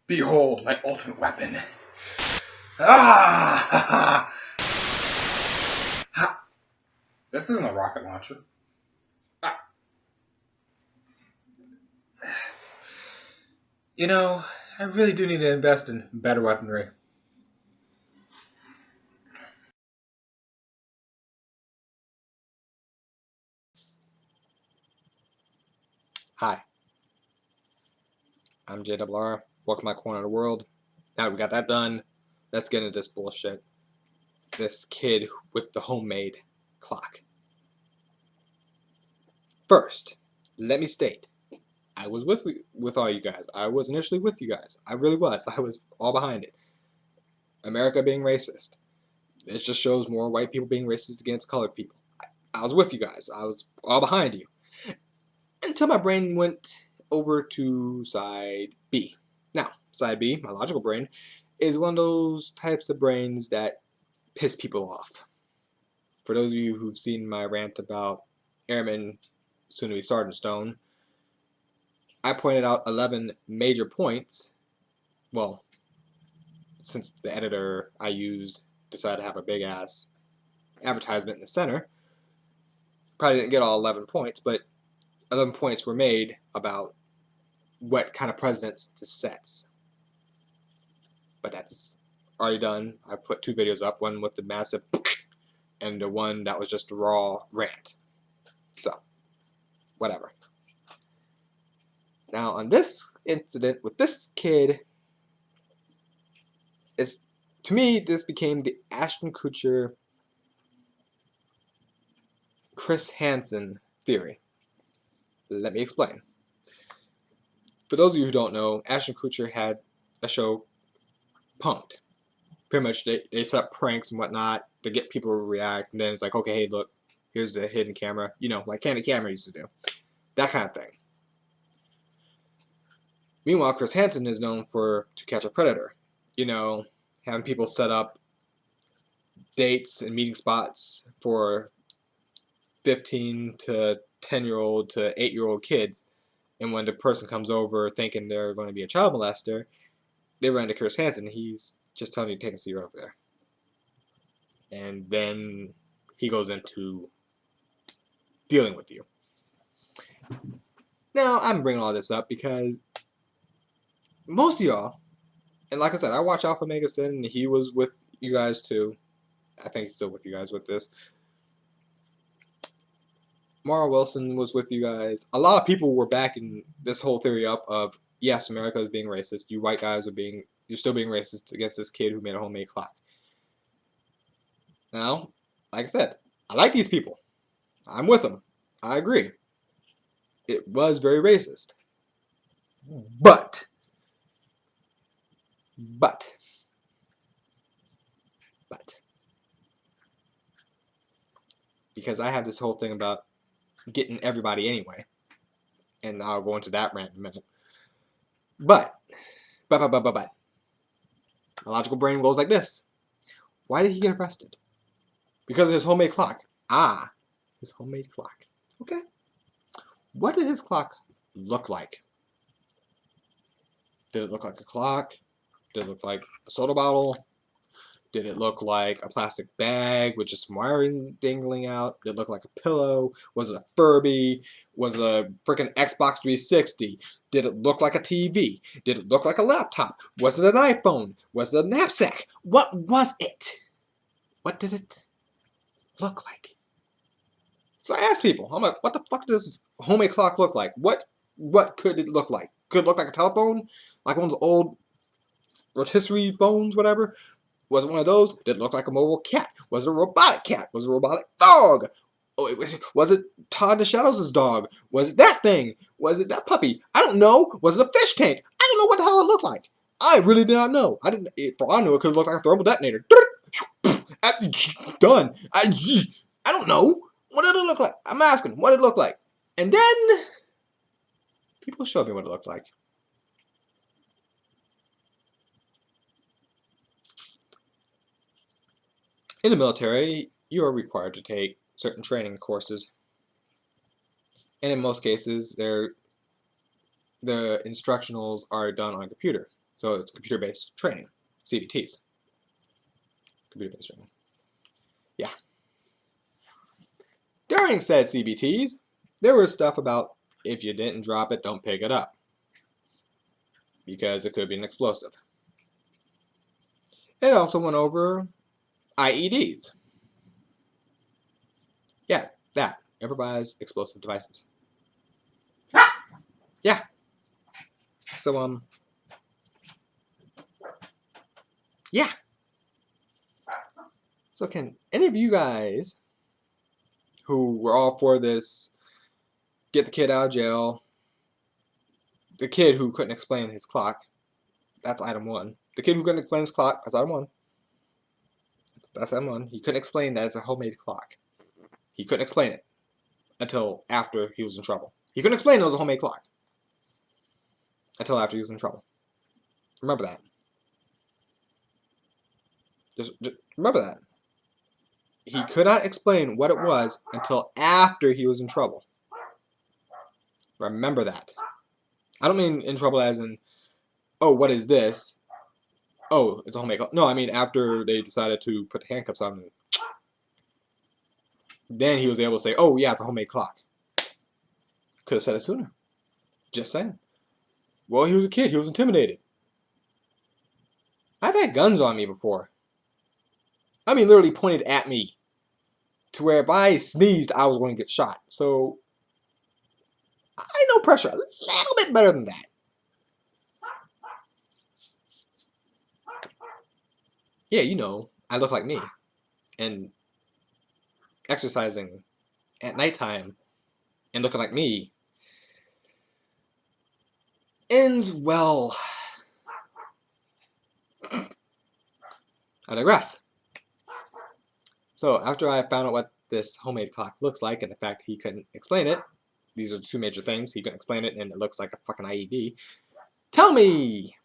Behold my ultimate weapon. Ah! Ha! This isn't a rocket launcher. Ah. You know, I really do need to invest in better weaponry. Hi, I'm JRR. Welcome to my corner of the world. Now that we got that done, let's get into this bullshit. This kid with the homemade clock. First, let me state, I was with all you guys. I was initially with you guys. I really was. I was all behind it. America being racist. It just shows more white people being racist against colored people. I was with you guys. I was all behind you. Until my brain went over to side B. Now, side B, my logical brain, is one of those types of brains that piss people off. For those of you who've seen my rant about Airmen, soon to be Sergeant Stone, I pointed out 11 major points. Well, since the editor I used decided to have a big ass advertisement in the center, probably didn't get all 11 points, but 11 points were made about what kind of precedents this sets. But that's already done. I put 2 videos up, one with the massive and the one that was just a raw rant. So, whatever. Now, on this incident with this kid, to me, this became the Ashton Kutcher, Chris Hansen theory. Let me explain. For those of you who don't know, Ashton Kutcher had a show, Punked. Pretty much, they set up pranks and whatnot to get people to react, and then it's like, okay, hey, look, here's the hidden camera. You know, like Candid Camera used to do. That kind of thing. Meanwhile, Chris Hansen is known for To Catch a Predator. You know, having people set up dates and meeting spots for 15 to 10-year-old to 8-year-old kids. And when the person comes over thinking they're going to be a child molester, they run into Chris Hansen. He's just telling you to take a seat over there. And then he goes into dealing with you. Now, I'm bringing all this up because most of y'all, and like I said, I watch Alpha Megasin, and he was with you guys too. I think he's still with you guys with this. Mara Wilson was with you guys. A lot of people were backing this whole theory up of, yes, America is being racist. You white guys you're still being racist against this kid who made a homemade clock. Now, like I said, I like these people. I'm with them. I agree. It was very racist. But, because I have this whole thing about getting everybody anyway, and I'll go into that rant in a minute. But, my logical brain goes like this. Why did he get arrested? Because of his homemade clock. Ah, his homemade clock. Okay. What did his clock look like? Did it look like a clock? Did it look like a soda bottle? Did it look like a plastic bag with just some wiring dangling out? Did it look like a pillow? Was it a Furby? Was it a freaking Xbox 360? Did it look like a TV? Did it look like a laptop? Was it an iPhone? Was it a knapsack? What was it? What did it look like? So I asked people, I'm like, what the fuck does homemade clock look like? What could it look like? Could it look like a telephone? Like one of those old rotisserie phones, whatever? Was it one of those? Did it look like a mobile cat? Was it a robotic cat? Was it a robotic dog? Oh, was it Todd the Shadows' dog? Was it that thing? Was it that puppy? I don't know. Was it a fish tank? I don't know what the hell it looked like. I really did not know. I didn't. For all I knew, it could have looked like a thermal detonator. Done. I don't know. What did it look like? I'm asking. What did it look like? And then people showed me what it looked like. In the military, you are required to take certain training courses. And in most cases, the instructionals are done on a computer. So it's computer-based training, CBTs. Computer-based training. Yeah. During said CBTs, there was stuff about if you didn't drop it, don't pick it up. Because it could be an explosive. It also went over IEDs. Yeah, that. Improvised explosive devices. Yeah. So, yeah. So can any of you guys who were all for this get the kid out of jail, the kid who couldn't explain his clock, that's item 1. The kid who couldn't explain his clock, that's item 1. That's item 1. He couldn't explain that it's a homemade clock. He couldn't explain it until after he was in trouble. He couldn't explain it was a homemade clock until after he was in trouble. Remember that. Just remember that. He could not explain what it was until after he was in trouble. Remember that. I don't mean in trouble as in, oh, what is this? Oh, it's a homemade clock. No, I mean after they decided to put the handcuffs on him. Then he was able to say, oh, yeah, it's a homemade clock. Could have said it sooner. Just saying. Well, he was a kid. He was intimidated. I've had guns on me before. I mean, literally pointed at me. To where if I sneezed, I was going to get shot. So, I know pressure a little bit better than that. Yeah, you know, I look like me. And exercising at nighttime and looking like me ends well. I digress. So after I found out what this homemade clock looks like and the fact he couldn't explain it, these are the 2 major things. He couldn't explain it and it looks like a fucking IED. Tell me,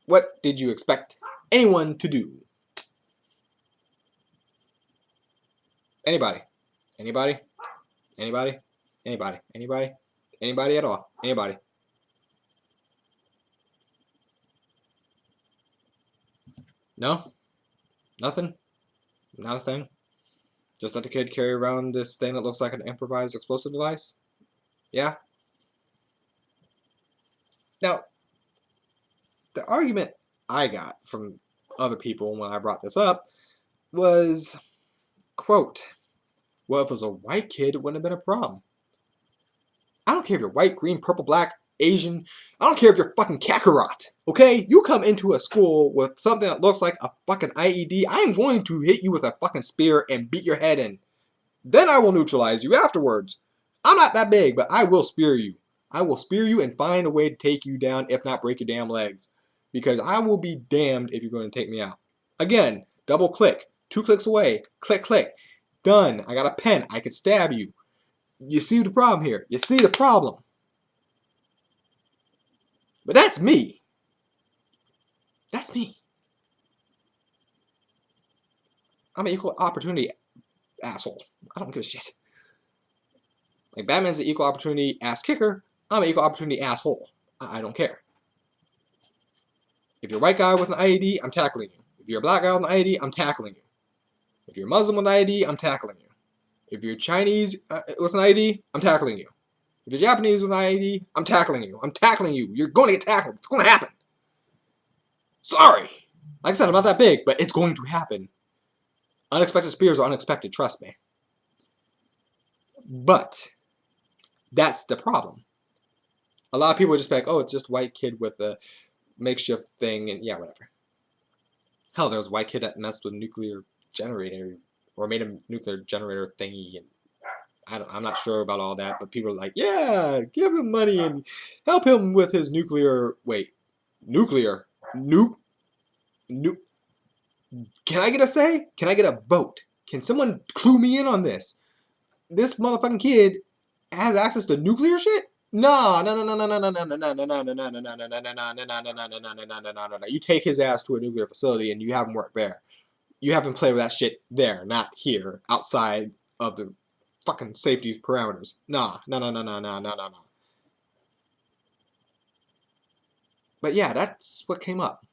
what did you expect anyone to do? Anybody? Anybody? Anybody? Anybody? Anybody? Anybody at all? Anybody? No? Nothing? Not a thing? Just let the kid carry around this thing that looks like an improvised explosive device? Yeah? Now, the argument I got from other people when I brought this up was, quote, well, if it was a white kid, it wouldn't have been a problem. I don't care if you're white, green, purple, black, Asian. I don't care if you're fucking Kakarot. Okay? You come into a school with something that looks like a fucking IED, I am going to hit you with a fucking spear and beat your head in. Then I will neutralize you afterwards. I'm not that big, but I will spear you. I will spear you and find a way to take you down, if not break your damn legs. Because I will be damned if you're going to take me out. Again, double click. 2 clicks away. Click, click. Done. I got a pen. I could stab you. You see the problem here. You see the problem. But that's me. That's me. I'm an equal opportunity asshole. I don't give a shit. Like Batman's an equal opportunity ass kicker. I'm an equal opportunity asshole. I don't care. If you're a white guy with an IED, I'm tackling you. If you're a black guy with an IED, I'm tackling you. If you're a Muslim with an IED, I'm tackling you. If you're Chinese with an IED, I'm tackling you. If you're Japanese with an IED, I'm tackling you. I'm tackling you. You're going to get tackled. It's going to happen. Sorry. Like I said, I'm not that big, but it's going to happen. Unexpected spears are unexpected, trust me. But that's the problem. A lot of people just be like, oh, it's just a white kid with a makeshift thing, and yeah, whatever. Hell, there was a white kid that messed with a nuclear generator, or made a nuclear generator thingy, and I'm not sure about all that, but people are like, yeah, give him money and help him with his nuclear, nuke. Can I get a say? Can I get a vote? Can someone clue me in on this? This motherfucking kid has access to nuclear shit? No. You take his ass to a nuclear facility and you have him work there. You have him play with that shit there, not here, outside of the fucking safety parameters. No. But yeah, that's what came up.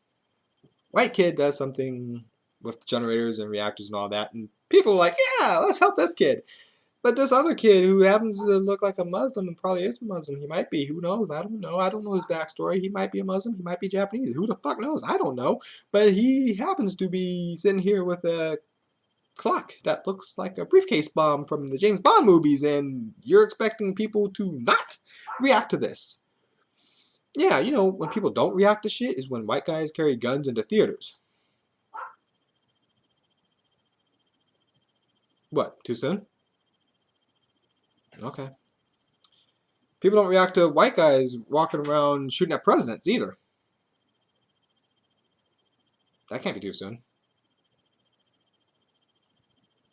White kid does something with generators and reactors and all that, and people are like, yeah, let's help this kid. But this other kid who happens to look like a Muslim and probably is a Muslim, he might be, who knows? I don't know. I don't know his backstory. He might be a Muslim. He might be Japanese. Who the fuck knows? I don't know. But he happens to be sitting here with a clock that looks like a briefcase bomb from the James Bond movies, and you're expecting people to not react to this. Yeah, you know, when people don't react to shit is when white guys carry guns into theaters. What, too soon? Okay. People don't react to white guys walking around shooting at presidents either. That can't be too soon.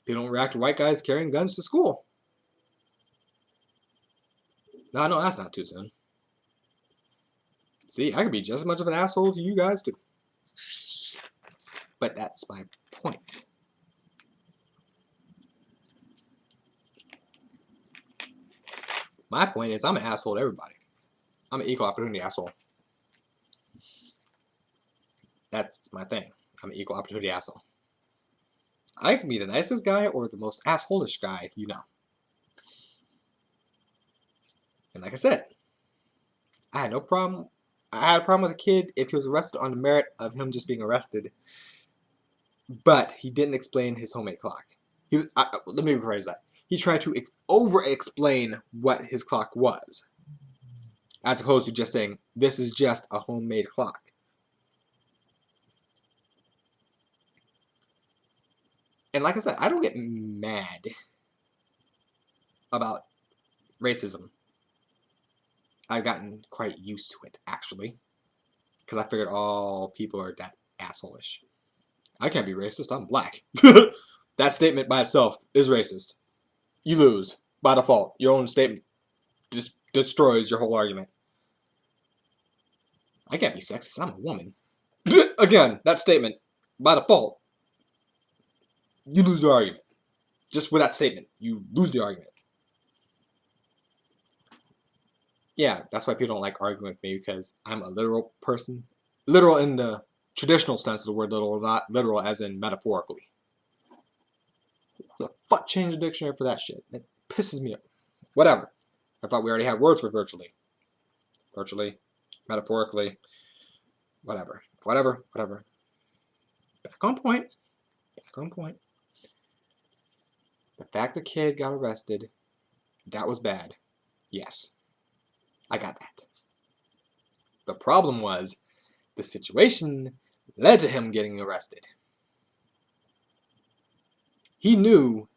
People don't react to white guys carrying guns to school. No, that's not too soon. See, I could be just as much of an asshole to you guys too. But that's my point. My point is I'm an asshole to everybody. I'm an equal opportunity asshole. That's my thing. I'm an equal opportunity asshole. I can be the nicest guy or the most assholish guy you know. And like I said, I had no problem. I had a problem with a kid if he was arrested on the merit of him just being arrested. But he didn't explain his homemade clock. Let me rephrase that. He tried to over-explain what his clock was, as opposed to just saying, this is just a homemade clock. And like I said, I don't get mad about racism. I've gotten quite used to it, actually. Because I figured all people are that asshole-ish. I can't be racist, I'm black. That statement by itself is racist. You lose, by default. Your own statement just destroys your whole argument. I can't be sexist, I'm a woman. Again, that statement, by default, you lose the argument. Just with that statement, you lose the argument. Yeah, that's why people don't like arguing with me, because I'm a literal person. Literal in the traditional sense of the word literal, not literal as in metaphorically. The fuck change the dictionary for that shit? It pisses me off. Whatever. I thought we already had words for virtually. Virtually. Metaphorically. Whatever. Back on point. The fact the kid got arrested, that was bad. Yes. I got that. The problem was, the situation led to him getting arrested. He knew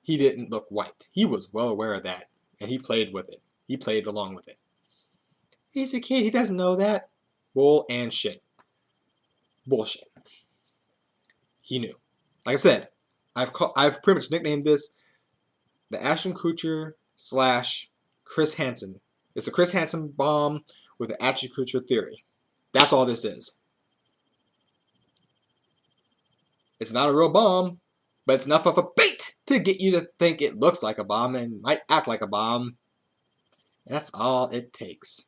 he didn't look white. He was well aware of that, and he played with it. He played along with it. He's a kid, he doesn't know that. Bull and shit. Bullshit. He knew. Like I said, I've pretty much nicknamed this the Ashton Kutcher / Chris Hansen. It's a Chris Hansen bomb with an Ashton Kutcher theory. That's all this is. It's not a real bomb, but it's enough of a bait to get you to think it looks like a bomb and might act like a bomb. That's all it takes.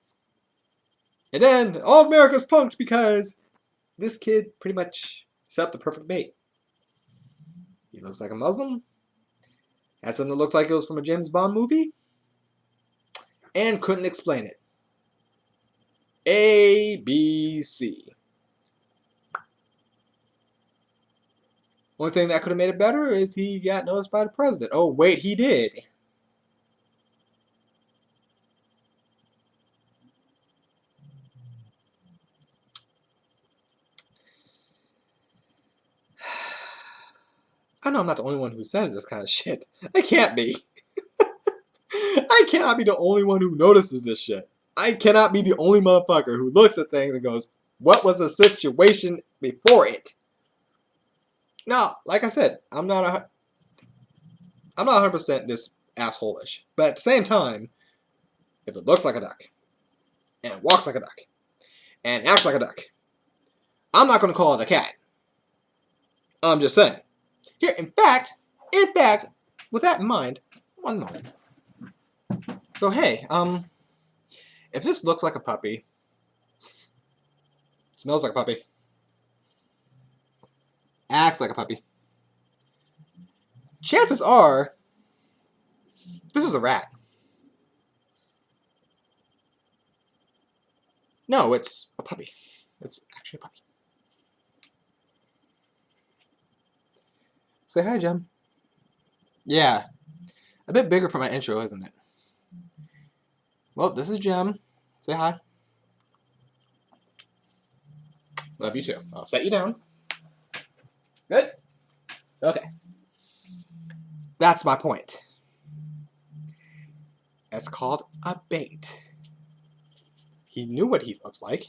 And then all of America's punked because this kid pretty much set up the perfect bait. He looks like a Muslim, had something that looked like it was from a James Bond movie, and couldn't explain it. A, B, C. Only thing that could have made it better is he got noticed by the president. Oh, wait, he did. I know I'm not the only one who says this kind of shit. I can't be. I cannot be the only one who notices this shit. I cannot be the only motherfucker who looks at things and goes, what was the situation before it? Now, like I said, I'm not 100% this asshole-ish. But at the same time, if it looks like a duck, and it walks like a duck, and acts like a duck, I'm not going to call it a cat. I'm just saying. Here, in fact, with that in mind, one moment. So hey, if this looks like a puppy, Smells like a puppy. Acts like a puppy. Chances are, this is a rat. No, it's a puppy. It's actually a puppy. Say hi, Jem. Yeah. A bit bigger for my intro, isn't it? Well, this is Jem. Say hi. Love you too. I'll set you down. Good? Okay. That's my point. It's called a bait. He knew what he looked like.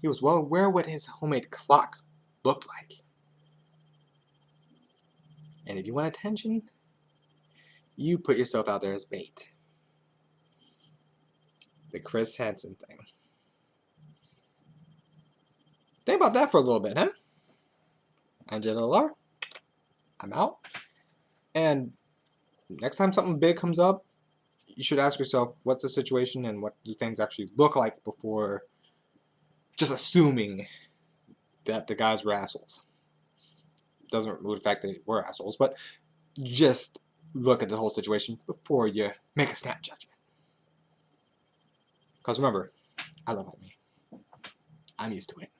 He was well aware what his homemade clock looked like. And if you want attention, you put yourself out there as bait. The Chris Hansen thing. Think about that for a little bit, huh? I'm JLR. I'm out. And next time something big comes up, you should ask yourself, what's the situation and what do things actually look like before just assuming that the guys were assholes. Doesn't remove the fact that they were assholes, but just look at the whole situation before you make a snap judgment. Because remember, I love me. I'm used to it.